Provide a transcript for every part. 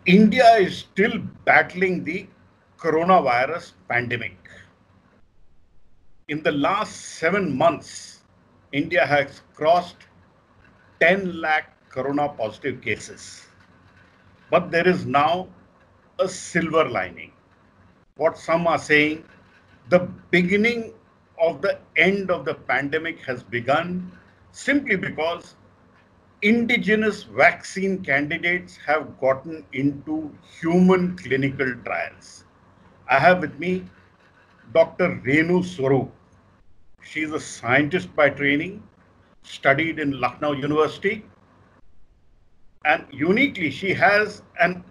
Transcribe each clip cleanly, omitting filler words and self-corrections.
India is still battling the coronavirus pandemic. In the last 7 months, India has crossed 10 lakh corona positive cases. But there is now a silver lining. What some are saying, the beginning of the end of the pandemic has begun simply because indigenous vaccine candidates have gotten into human clinical trials. I have with me Dr. Renu Swarup. She is a scientist by training, studied in Lucknow University, and uniquely, she has an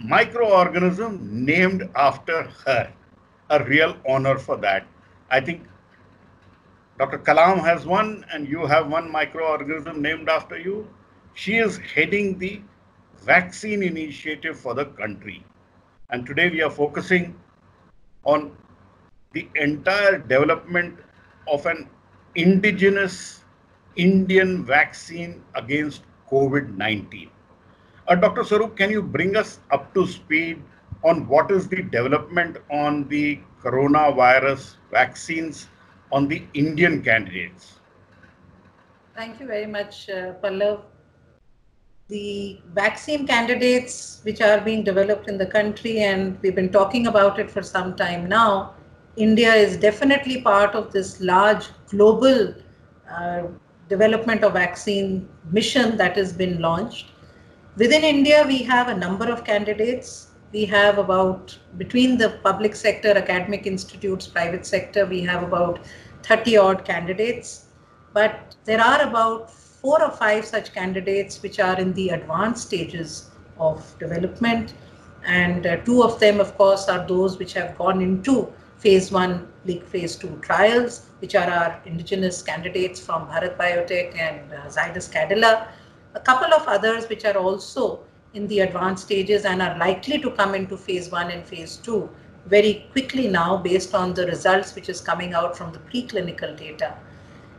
microorganism named after her. A real honor for that. I think Dr. Kalam has one, and you have one microorganism named after you. She is heading the vaccine initiative for the country. And today we are focusing on the entire development of an indigenous Indian vaccine against COVID-19. Dr. Swarup, can you bring us up to speed on what is the development on the coronavirus vaccines on the Indian candidates? Thank you very much, Pallav. The vaccine candidates which are being developed in the country, and we've been talking about it for some time now, India is definitely part of this large global uh, development of vaccine mission that has been launched. Within India, we have a number of candidates. We have about, between the public sector, academic institutes, private sector, we have about 30 odd candidates. But there are about 4 or 5 such candidates which are in the advanced stages of development. And two of them, of course, are those which have gone into phase 1, phase 2 trials, which are our indigenous candidates from Bharat Biotech and Zydus Cadila. A couple of others which are also in the advanced stages and are likely to come into phase 1 and phase 2 very quickly now based on the results which is coming out from the preclinical data.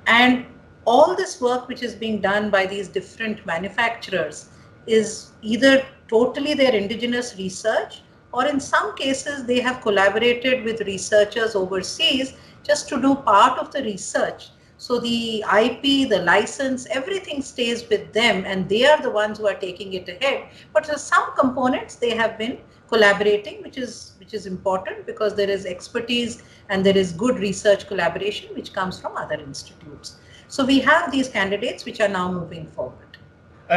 And all this work which is being done by these different manufacturers is either totally their indigenous research, or in some cases they have collaborated with researchers overseas just to do part of the research. So the IP, the license, everything stays with them, and they are the ones who are taking it ahead. But for some components, they have been collaborating, which is important because there is expertise and there is good research collaboration which comes from other institutes. So we have these candidates which are now moving forward.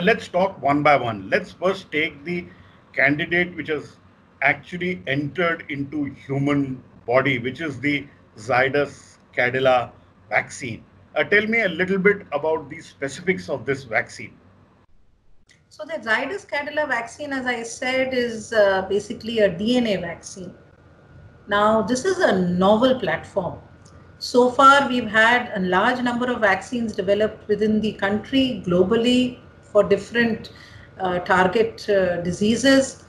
Let's talk one by one. Let's first take the candidate which has actually entered into human body, which is the Zydus Cadila vaccine. Tell me a little bit about the specifics of this vaccine. So the Zydus Cadila vaccine, as I said, is basically a DNA vaccine. Now, this is a novel platform. So far, we've had a large number of vaccines developed within the country, globally, for different target diseases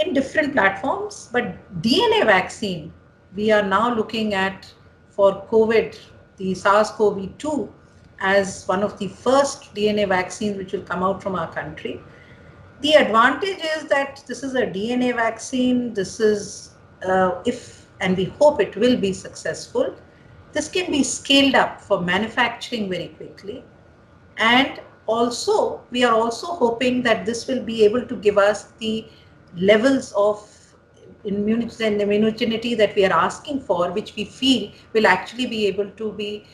in different platforms. But DNA vaccine, we are now looking at for COVID, the SARS-CoV-2, as one of the first DNA vaccines which will come out from our country. The advantage is that this is a DNA vaccine. This is, if, and we hope it will be successful, this can be scaled up for manufacturing very quickly. And also, we are also hoping that this will be able to give us the levels of immunogenicity that we are asking for, which we feel will actually be able to be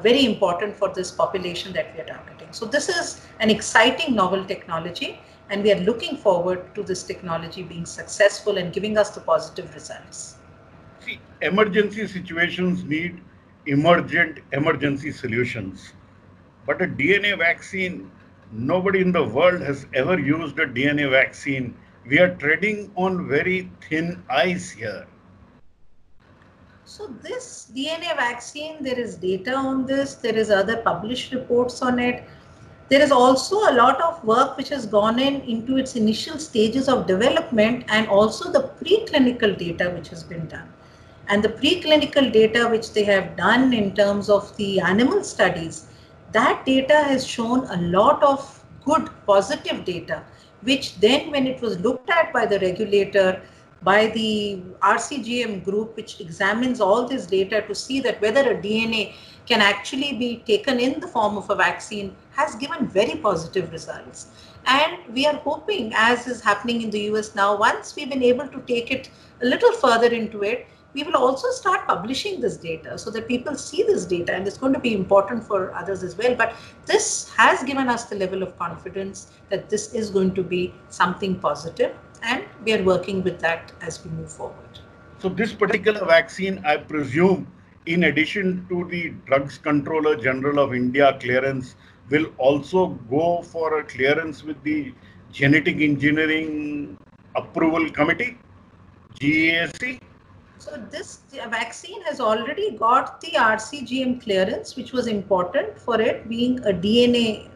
very important for this population that we are targeting. So this is an exciting novel technology, and we are looking forward to this technology being successful and giving us the positive results. See, emergency situations need emergent emergency solutions. But a DNA vaccine, nobody in the world has ever used a DNA vaccine. We are treading on very thin ice here. So this DNA vaccine, there is data on this, there is other published reports on it. There is also a lot of work which has gone into its initial stages of development, and also the preclinical data which has been done. And the preclinical data which they have done in terms of the animal studies, that data has shown a lot of good positive data which then when it was looked at by the regulator, by the RCGM group, which examines all this data to see that whether a DNA can actually be taken in the form of a vaccine, has given very positive results. And we are hoping, as is happening in the US now, once we've been able to take it a little further into it, we will also start publishing this data so that people see this data, and it's going to be important for others as well. But this has given us the level of confidence that this is going to be something positive, and we are working with that as we move forward. So this particular vaccine, I presume, in addition to the Drugs Controller General of India clearance, will also go for a clearance with the Genetic Engineering Approval Committee, GEAC? So this vaccine has already got the RCGM clearance, which was important for it being a DNA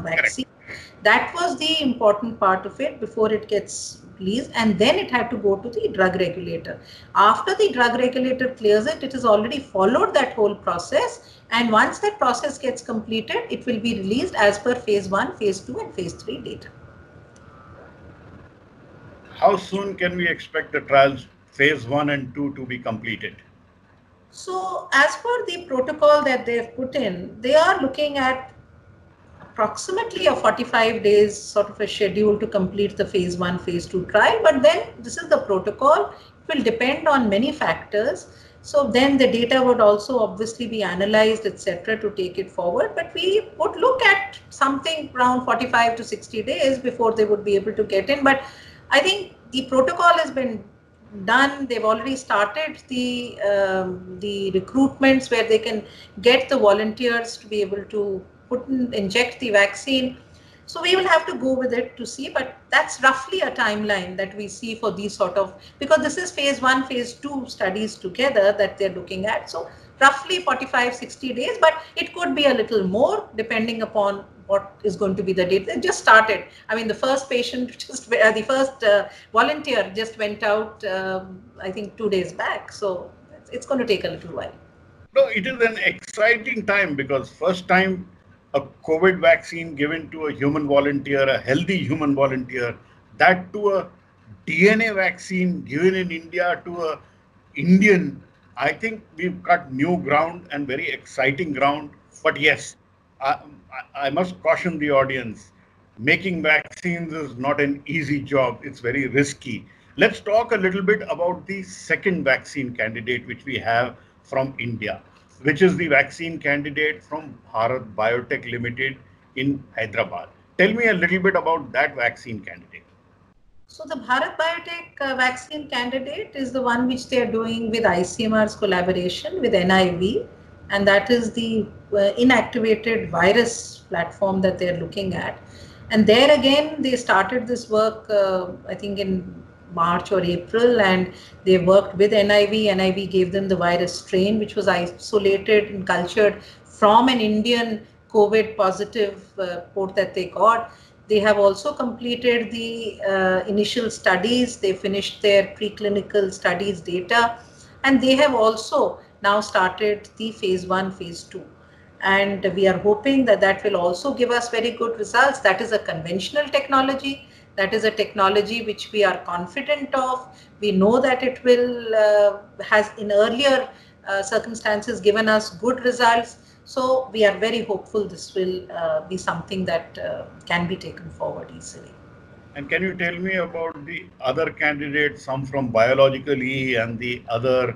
vaccine. Correct. That was the important part of it before it gets released, and then it had to go to the drug regulator. After the drug regulator clears it, it has already followed that whole process, and once that process gets completed, it will be released as per phase 1, phase 2 and phase 3 data. How soon can we expect the trials phase 1 and 2 to be completed? So as per the protocol that they've put in, they are looking at approximately a 45 days sort of a schedule to complete the phase 1, phase 2 trial. But then this is the protocol. It will depend on many factors. So then the data would also obviously be analyzed, etc., to take it forward. But we would look at something around 45 to 60 days before they would be able to get in. But I think the protocol has been done. They've already started the recruitments where they can get the volunteers to be able to inject the vaccine. So we will have to go with it to see, but that's roughly a timeline that we see for these sort of, because this is phase 1, phase 2 studies together that they're looking at. So roughly 45, 60 days, but it could be a little more depending upon what is going to be the date. They just started. I mean, the first patient, the first volunteer just went out, I think 2 days back. So it's going to take a little while. No, it is an exciting time because first time a COVID vaccine given to a human volunteer, a healthy human volunteer, that to a DNA vaccine given in India to a Indian. I think we've got new ground and very exciting ground. But yes, I must caution the audience. Making vaccines is not an easy job. It's very risky. Let's talk a little bit about the second vaccine candidate which we have from India, which is the vaccine candidate from Bharat Biotech Limited in Hyderabad. Tell me a little bit about that vaccine candidate. So the Bharat Biotech vaccine candidate is the one which they are doing with ICMR's collaboration with NIV, and that is the inactivated virus platform that they're looking at. And there again, they started this work, I think in March or April, and they worked with NIV. NIV gave them the virus strain, which was isolated and cultured from an Indian COVID positive report that they got. They have also completed the initial studies. They finished their preclinical studies data, and they have also now started the phase 1, phase 2. And we are hoping that that will also give us very good results. That is a conventional technology. That is a technology which we are confident of. We know that it will, has in earlier circumstances given us good results. So we are very hopeful this will be something that can be taken forward easily. And can you tell me about the other candidates, some from Biological E and the other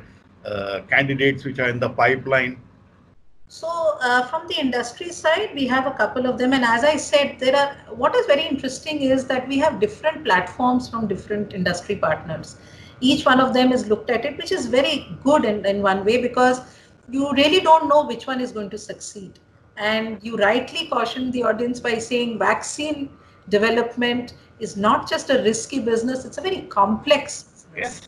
candidates which are in the pipeline? So from the industry side, we have a couple of them. And as I said, what is very interesting is that we have different platforms from different industry partners. Each one of them is looked at it, which is very good in one way, because you really don't know which one is going to succeed. And you rightly cautioned the audience by saying vaccine development is not just a risky business, it's a very complex business. Yes.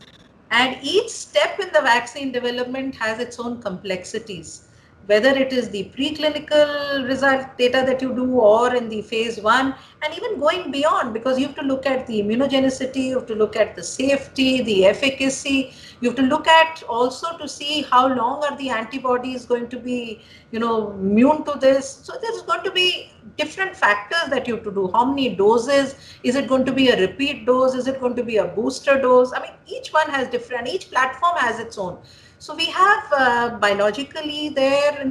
And each step in the vaccine development has its own complexities. whether it is the preclinical result data that you do or in the phase 1, and even going beyond, because you have to look at the immunogenicity, you have to look at the safety, the efficacy, you have to look at also to see how long are the antibodies going to be, immune to this. So there's going to be different factors that you have to do. How many doses? Is it going to be a repeat dose? Is it going to be a booster dose? I mean, each one has different, each platform has its own. So we have biologically there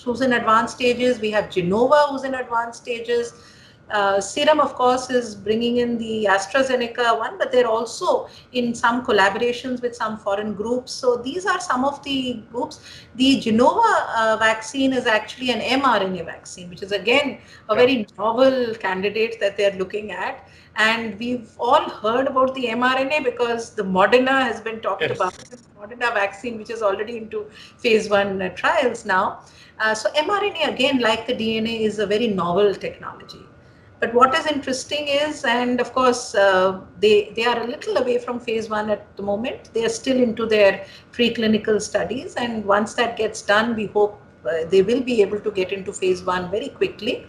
who's in advanced stages. We have Genova who's in advanced stages. Serum, of course, is bringing in the AstraZeneca one, but they're also in some collaborations with some foreign groups. So these are some of the groups. The Genova vaccine is actually an mRNA vaccine, which is again a very novel candidate that they're looking at. And we've all heard about the mRNA because the Moderna has been talked about, the Moderna vaccine, which is already into phase 1 trials now. So mRNA, again, like the DNA, is a very novel technology. But what is interesting is, and of course, they are a little away from phase 1 at the moment. They are still into their preclinical studies. And once that gets done, we hope they will be able to get into phase 1 very quickly.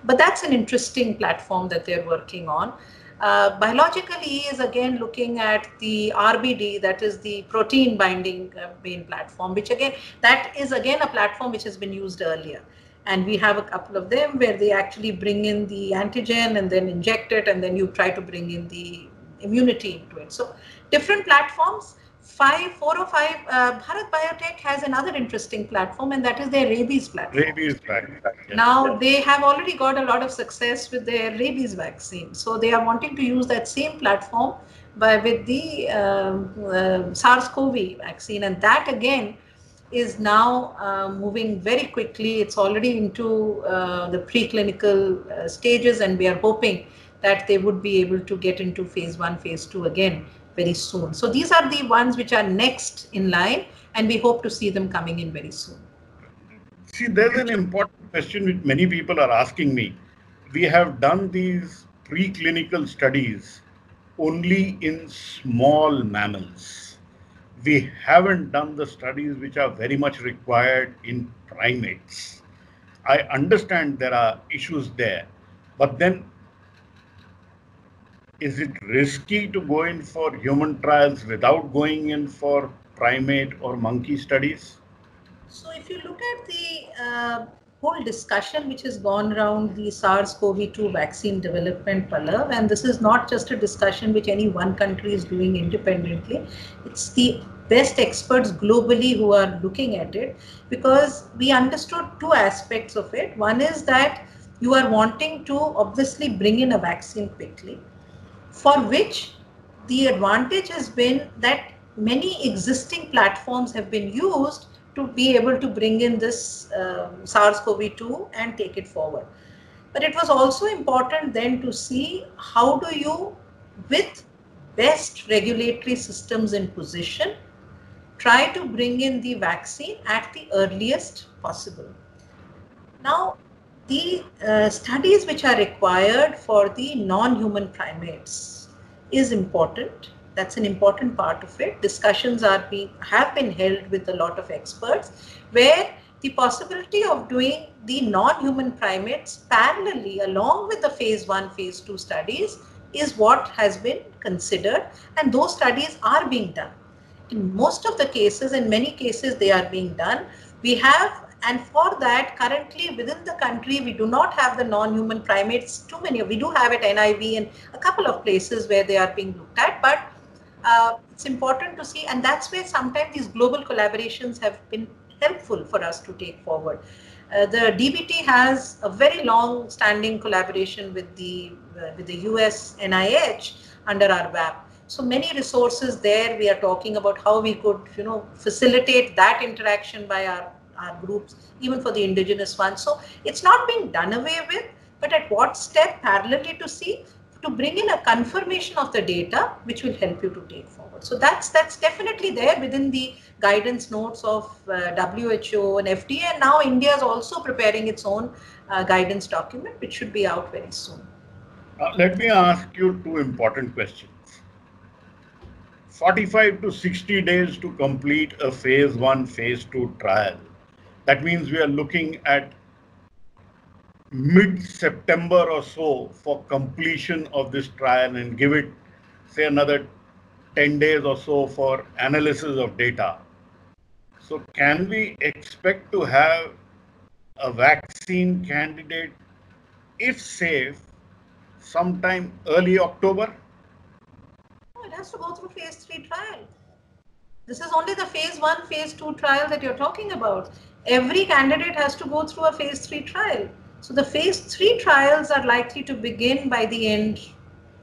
But that's an interesting platform that they're working on. Biologically is again looking at the RBD, that is the protein binding main platform, which again, that is again a platform which has been used earlier. And we have a couple of them where they actually bring in the antigen and then inject it, and then you try to bring in the immunity into it. So different platforms. 4 or 5, Bharat Biotech has another interesting platform, and that is their rabies platform. Rabies vaccine. Now they have already got a lot of success with their rabies vaccine. So they are wanting to use that same platform with the SARS-CoV vaccine. And that again is now moving very quickly. It's already into the preclinical stages, and we are hoping that they would be able to get into phase 1, phase 2 again very soon. So these are the ones which are next in line, and we hope to see them coming in very soon. See, there's an important question which many people are asking me. We have done these preclinical studies only in small mammals. We haven't done the studies which are very much required in primates. I understand there are issues there, but then is it risky to go in for human trials without going in for primate or monkey studies? So if you look at the whole discussion which has gone around the SARS-CoV-2 vaccine development, Pallav, and this is not just a discussion which any one country is doing independently, it's the best experts globally who are looking at it, because we understood two aspects of it. One is that you are wanting to obviously bring in a vaccine quickly, for which the advantage has been that many existing platforms have been used to be able to bring in this SARS-CoV-2 and take it forward. But it was also important then to see how do you, with best regulatory systems in position, try to bring in the vaccine at the earliest possible. Now, the studies which are required for the non-human primates is important. That's an important part of it. Discussions have been held with a lot of experts, where the possibility of doing the non-human primates parallelly along with the phase 1, phase 2 studies is what has been considered, and those studies are being done. In most of the cases, in many cases, they are being done. We have, and for that, currently within the country, we do not have the non-human primates too many. We do have at NIV and a couple of places where they are being looked at, but it's important to see, and that's where sometimes these global collaborations have been helpful for us to take forward. The DBT has a very long-standing collaboration with the US NIH under our VAP. So many resources there. We are talking about how we could, facilitate that interaction by our groups, even for the indigenous ones. So it's not being done away with, but at what step parallelly to bring in a confirmation of the data, which will help you to take forward. So that's definitely there within the guidance notes of WHO and FDA, and now India is also preparing its own guidance document, which should be out very soon. Let me ask you two important questions. 45 to 60 days to complete a phase 1, phase 2 trial. That means we are looking at mid-September or so for completion of this trial, and give it, say, another 10 days or so for analysis of data. So can we expect to have a vaccine candidate, if safe, sometime early October? No, it has to go through phase 3 trial. This is only the phase 1, phase 2 trial that you're talking about. Every candidate has to go through a phase 3 trial. So the phase 3 trials are likely to begin by the end,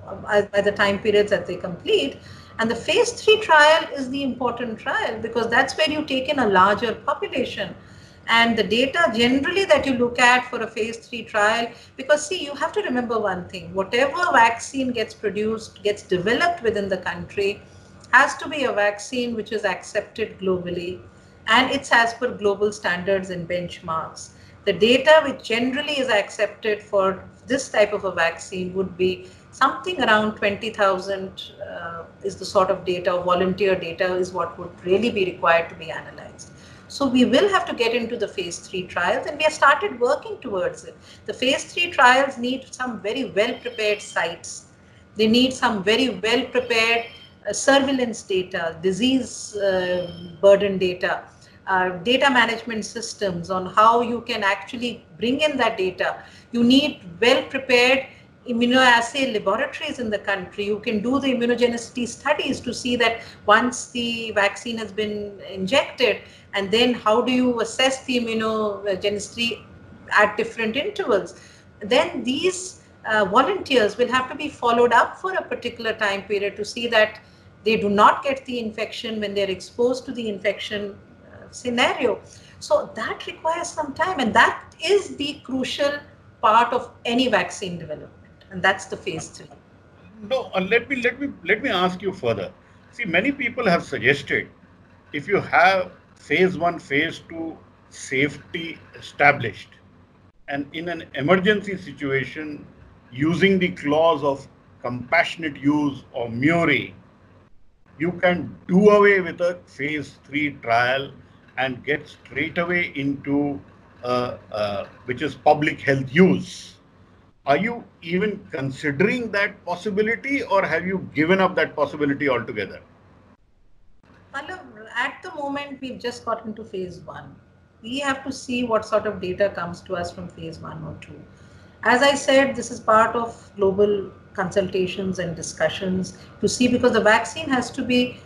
by the time periods that they complete. And the phase 3 trial is the important trial because that's where you take in a larger population. And the data generally that you look at for a phase 3 trial, because see, you have to remember one thing, whatever vaccine gets produced, gets developed within the country, has to be a vaccine which is accepted globally, and it's as per global standards and benchmarks. The data which generally is accepted for this type of a vaccine would be something around 20,000 is the sort of data, volunteer data is what would really be required to be analyzed. So we will have to get into the phase 3 trials, and we have started working towards it. The phase 3 trials need some very well prepared sites. They need some very well prepared surveillance data, disease burden data, data management systems on how you can actually bring in that data. You need well prepared immunoassay laboratories in the country. You can do the immunogenicity studies to see that once the vaccine has been injected, and then how do you assess the immunogenicity at different intervals. Then these volunteers will have to be followed up for a particular time period to see that they do not get the infection when they're exposed to the infection scenario. So that requires some time, and that is the crucial part of any vaccine development, and that's the phase 3. No, let me ask you further. See, many people have suggested if you have phase 1, phase 2 safety established, and in an emergency situation, using the clause of compassionate use or MURI, you can do away with a phase 3 trial and get straight away into which is public health use. Are you even considering that possibility, or have you given up that possibility altogether? At the moment, we've just got into phase 1. We have to see what sort of data comes to us from phase 1 or 2. As I said, this is part of global consultations and discussions to see, because the vaccine has to be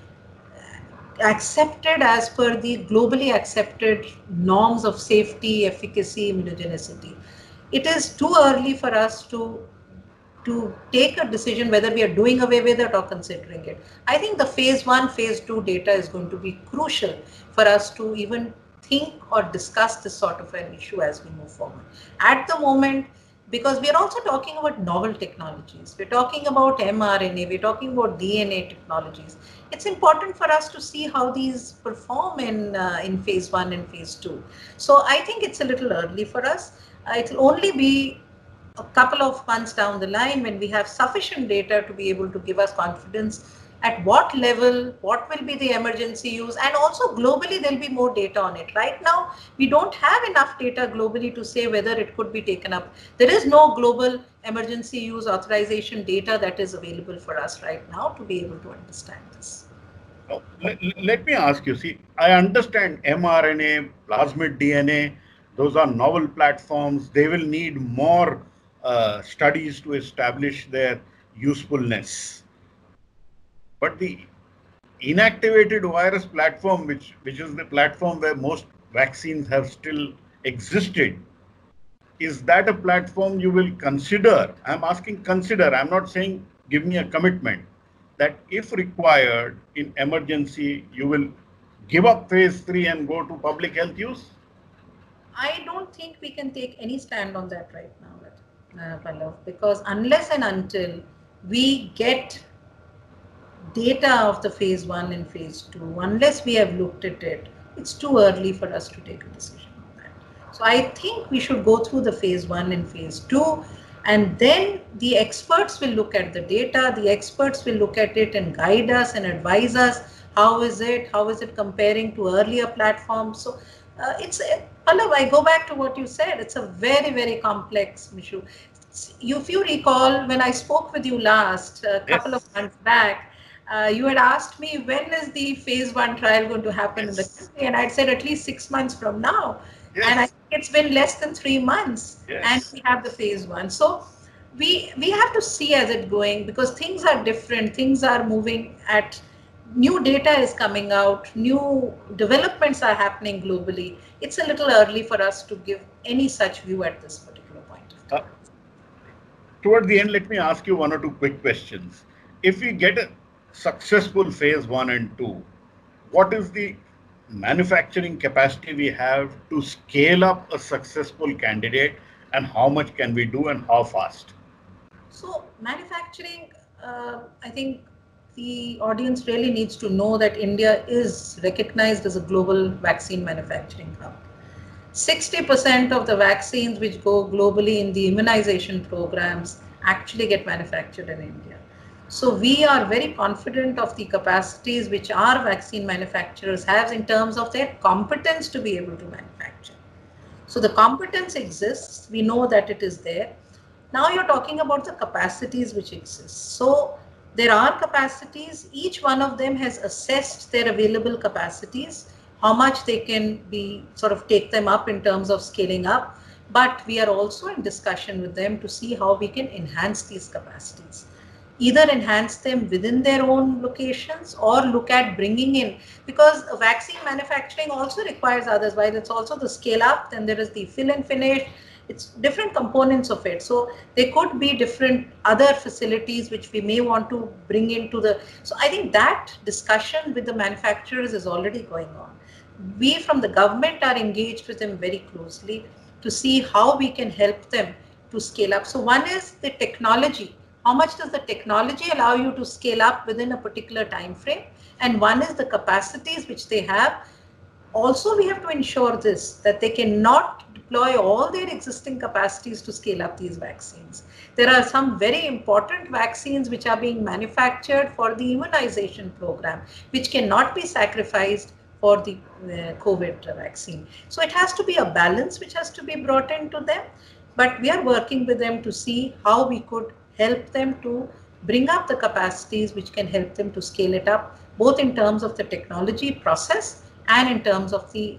accepted as per the globally accepted norms of safety, efficacy, immunogenicity. It is too early for us to take a decision whether we are doing away with it or considering it. I think the phase 1, phase 2 data is going to be crucial for us to even think or discuss this sort of an issue as we move forward. At the moment, because we are also talking about novel technologies, we're talking about mRNA, we're talking about DNA technologies. It's important for us to see how these perform in phase 1 and phase 2. So I think it's a little early for us. It'll only be a couple of months down the line when we have sufficient data to be able to give us confidence at what level, what will be the emergency use, and also globally there'll be more data on it. Right now, we don't have enough data globally to say whether it could be taken up. There is no global emergency use authorization data that is available for us right now to be able to understand this. Let me ask you, see, I understand mRNA, plasmid DNA, those are novel platforms. They will need more studies to establish their usefulness. But the inactivated virus platform, which is the platform where most vaccines have still existed, is that a platform you will consider? I'm asking consider. I'm not saying give me a commitment that if required in emergency, you will give up phase 3 and go to public health use? I don't think we can take any stand on that right now, Pallav, because unless and until we get data of the phase 1 and phase 2, unless we have looked at it, it's too early for us to take a decision on that. So I think we should go through the phase 1 and phase 2, and then the experts will look at the data, the experts will look at it and guide us and advise us, how is it comparing to earlier platforms. So Pallav, I go back to what you said. It's a very, very complex issue. If you recall, when I spoke with you last, a couple of Yes, months back, you had asked me when is the phase 1 trial going to happen in the yes, country, and I'd said at least 6 months from now. And I yes, think it's been less than 3 months, and yes. we have the phase 1. So we have to see as it going, because things are different, things are moving at new data is coming out, new developments are happening globally. It's a little early for us to give any such view at this particular point of Uh, time. Toward the end, let me ask you one or two quick questions. If we get a successful phase 1 and 2, what is the manufacturing capacity we have to scale up a successful candidate, and how much can we do and how fast? So manufacturing, I think the audience really needs to know that India is recognized as a global vaccine manufacturing hub. 60% of the vaccines which go globally in the immunization programs actually get manufactured in India. So we are very confident of the capacities which our vaccine manufacturers have in terms of their competence to be able to manufacture. So the competence exists, we know that it is there. Now you're talking about the capacities which exist. So there are capacities, each one of them has assessed their available capacities, how much they can be sort of take them up in terms of scaling up. But we are also in discussion with them to see how we can enhance these capacities, either enhance them within their own locations or look at bringing in, because vaccine manufacturing also requires others, while it's also the scale up, then there is the fill and finish, it's different components of it. So there could be different other facilities which we may want to bring into the, so I think that discussion with the manufacturers is already going on. We from the government are engaged with them very closely to see how we can help them to scale up. So one is the technology. How much does the technology allow you to scale up within a particular time frame? And one is the capacities which they have. Also, we have to ensure this, that they cannot deploy all their existing capacities to scale up these vaccines. There are some very important vaccines which are being manufactured for the immunization program, which cannot be sacrificed for the COVID vaccine. So it has to be a balance which has to be brought into them. But we are working with them to see how we could help them to bring up the capacities which can help them to scale it up, both in terms of the technology process and in terms of the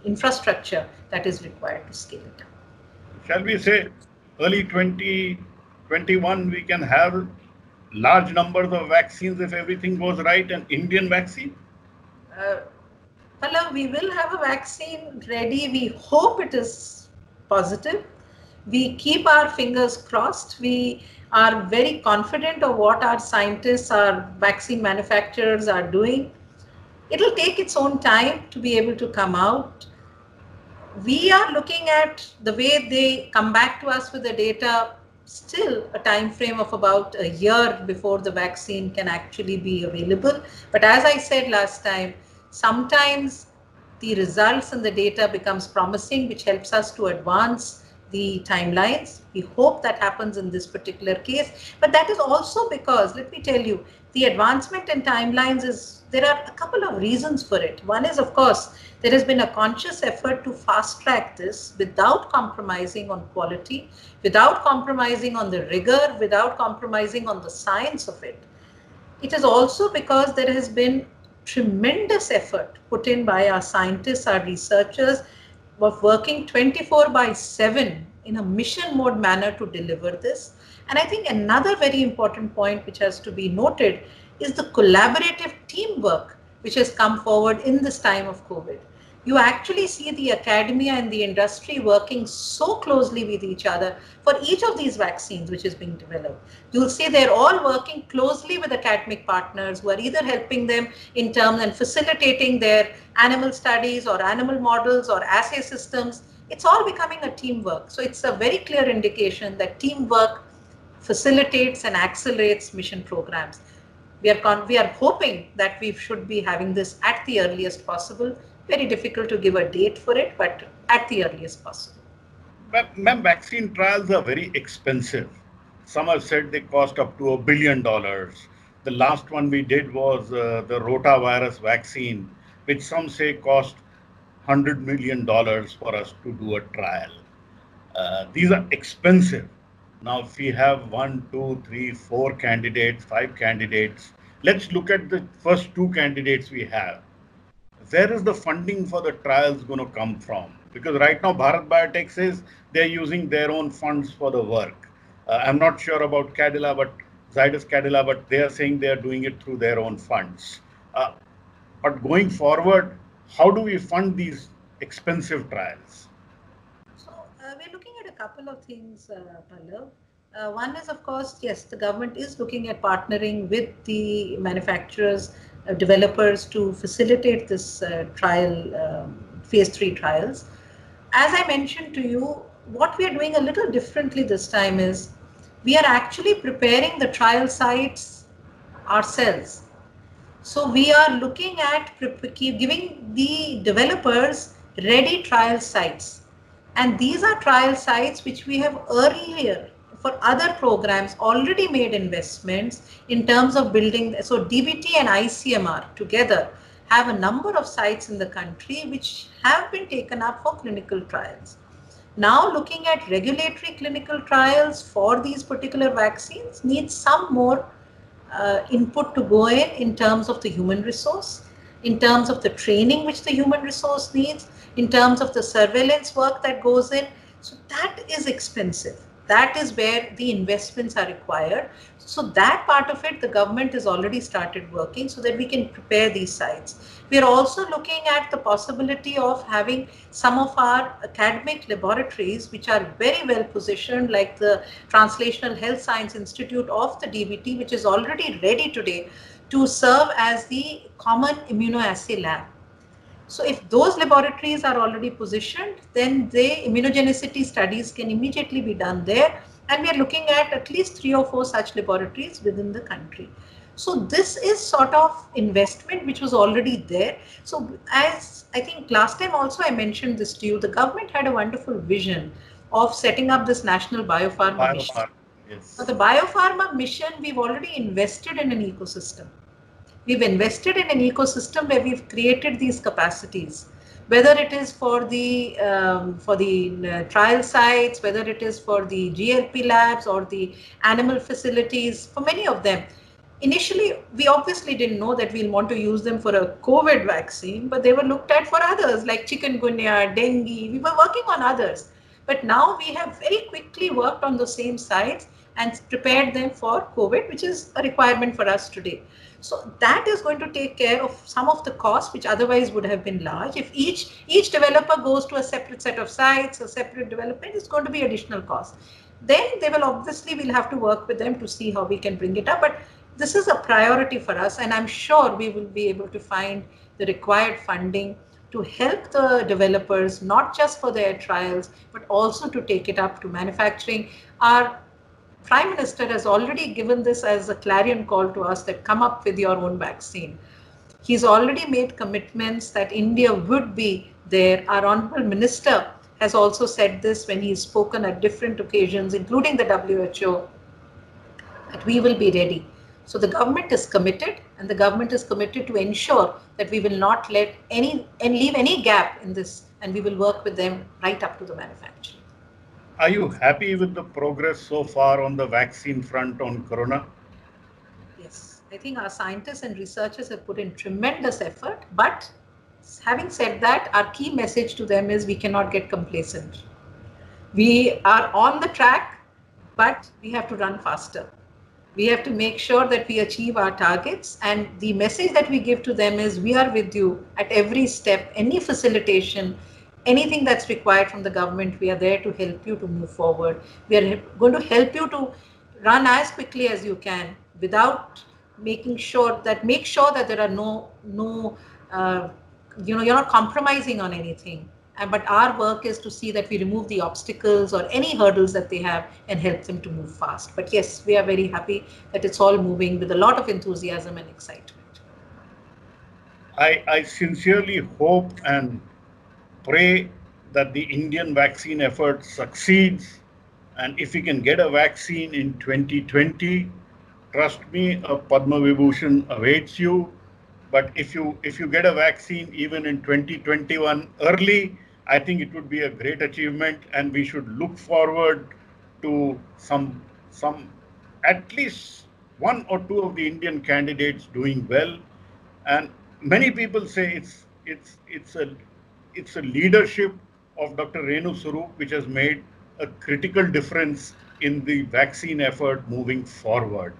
infrastructure that is required to scale it up. Shall we say early 2021 we can have large numbers of vaccines if everything goes right, an Indian vaccine? Uh, Pallav, we will have a vaccine ready. We hope it is positive. We keep our fingers crossed. We are very confident of what our scientists, our vaccine manufacturers are doing. It'll take its own time to be able to come out. We are looking at the way they come back to us with the data, still a time frame of about a year before the vaccine can actually be available. But as I said last time, sometimes the results and the data becomes promising, which helps us to advance the timelines. We hope that happens in this particular case. But that is also because, let me tell you, the advancement in timelines is, there are a couple of reasons for it. One is, of course, there has been a conscious effort to fast track this without compromising on quality, without compromising on the rigor, without compromising on the science of it. It is also because there has been tremendous effort put in by our scientists, our researchers, of working 24/7 in a mission mode manner to deliver this. And I think another very important point which has to be noted is the collaborative teamwork which has come forward in this time of COVID. You actually see the academia and the industry working so closely with each other for each of these vaccines which is being developed. You'll see they're all working closely with academic partners who are either helping them in terms and facilitating their animal studies or animal models or assay systems. It's all becoming a teamwork. So it's a very clear indication that teamwork facilitates and accelerates mission programs. We are hoping that we should be having this at the earliest possible. Very difficult to give a date for it, but at the earliest possible. Ma'am, vaccine trials are very expensive. Some have said they cost up to $1 billion. The last one we did was the rotavirus vaccine, which some say cost $100 million for us to do a trial. These are expensive. Now, if we have 1, 2, 3, 4 candidates, 5 candidates, let's look at the first 2 candidates we have. Where is the funding for the trials going to come from? Because right now, Bharat Biotech says they're using their own funds for the work. I'm not sure about Cadila, but Zydus Cadila, but they are saying they are doing it through their own funds. But going forward, how do we fund these expensive trials? So we're looking at a couple of things, Pallav. One is, of course, yes, the government is looking at partnering with the manufacturers, developers to facilitate this phase 3 trials. As I mentioned to you, what we are doing a little differently this time is we are actually preparing the trial sites ourselves. So we are looking at giving the developers ready trial sites. And these are trial sites which we have earlier for other programs already made investments in terms of building. So DBT and ICMR together have a number of sites in the country which have been taken up for clinical trials. Now looking at regulatory clinical trials for these particular vaccines needs some more input to go in terms of the human resource, in terms of the training which the human resource needs, in terms of the surveillance work that goes in. So that is expensive. That is where the investments are required. So that part of it, the government has already started working so that we can prepare these sites. We are also looking at the possibility of having some of our academic laboratories, which are very well positioned, like the Translational Health Science Institute of the DBT, which is already ready today to serve as the common immunoassay lab. So if those laboratories are already positioned, then the immunogenicity studies can immediately be done there. And we are looking at least 3 or 4 such laboratories within the country. So this is sort of investment which was already there. So as I think last time also I mentioned this to you, the government had a wonderful vision of setting up this national biopharma mission. Yes. Now the biopharma mission, we've already invested in an ecosystem. We've invested in an ecosystem where we've created these capacities, whether it is for the trial sites, whether it is for the GLP labs or the animal facilities, for many of them. Initially, we obviously didn't know that we'll want to use them for a COVID vaccine, but they were looked at for others like chikungunya, dengue. We were working on others. But now we have very quickly worked on the same sites and prepared them for COVID, which is a requirement for us today. So that is going to take care of some of the costs which otherwise would have been large. If each developer goes to a separate set of sites, a separate development, it's going to be additional cost. Then they will obviously, we'll have to work with them to see how we can bring it up. But this is a priority for us, and I'm sure we will be able to find the required funding to help the developers, not just for their trials, but also to take it up to manufacturing. Our Prime Minister has already given this as a clarion call to us that come up with your own vaccine. He's already made commitments that India would be there. Our Honorable Minister has also said this when he's spoken at different occasions, including the WHO, that we will be ready. So the government is committed, and the government is committed to ensure that we will not let leave any gap in this, and we will work with them right up to the manufacturing. Are you happy with the progress so far on the vaccine front on corona? Yes, I think our scientists and researchers have put in tremendous effort, but having said that, our key message to them is we cannot get complacent. We are on the track, but we have to run faster. We have to make sure that we achieve our targets, and the message that we give to them is we are with you at every step, any facilitation, anything that's required from the government, we are there to help you to move forward. We are going to help you to run as quickly as you can without make sure that there are you're not compromising on anything. But our work is to see that we remove the obstacles or any hurdles that they have and help them to move fast. But yes, we are very happy that it's all moving with a lot of enthusiasm and excitement. I sincerely hope and pray that the Indian vaccine effort succeeds. And if we can get a vaccine in 2020, trust me, a Padma Vibhushan awaits you. But if you get a vaccine even in 2021 early, I think it would be a great achievement, and we should look forward to some at least one or two of the Indian candidates doing well. And many people say it's a leadership of Dr. Renu Swaroop which has made a critical difference in the vaccine effort moving forward.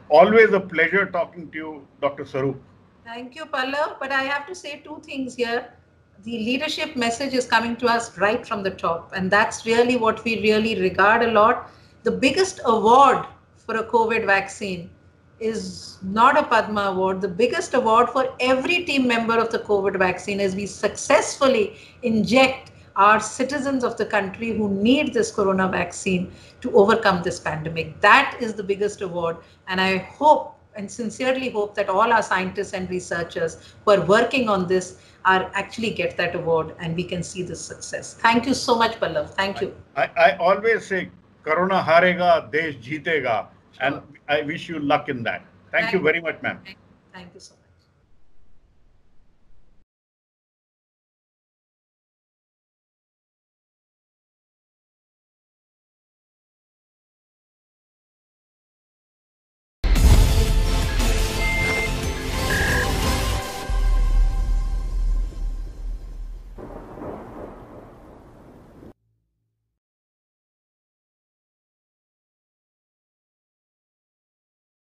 Always a pleasure talking to you, Dr. Swaroop. Thank you, Pallav. But I have to say two things here. The leadership message is coming to us right from the top, and that's really what we really regard a lot. The biggest award for a COVID vaccine is not a Padma Award. The biggest award for every team member of the COVID vaccine is we successfully inject our citizens of the country who need this corona vaccine to overcome this pandemic. That is the biggest award. And I hope and sincerely hope that all our scientists and researchers who are working on this are actually get that award and we can see this success. Thank you so much, Pallav. Thank you. I always say, Corona harega, desh jeetega. Sure. And I wish you luck in that. Thank you very much, ma'am. Thank you so much.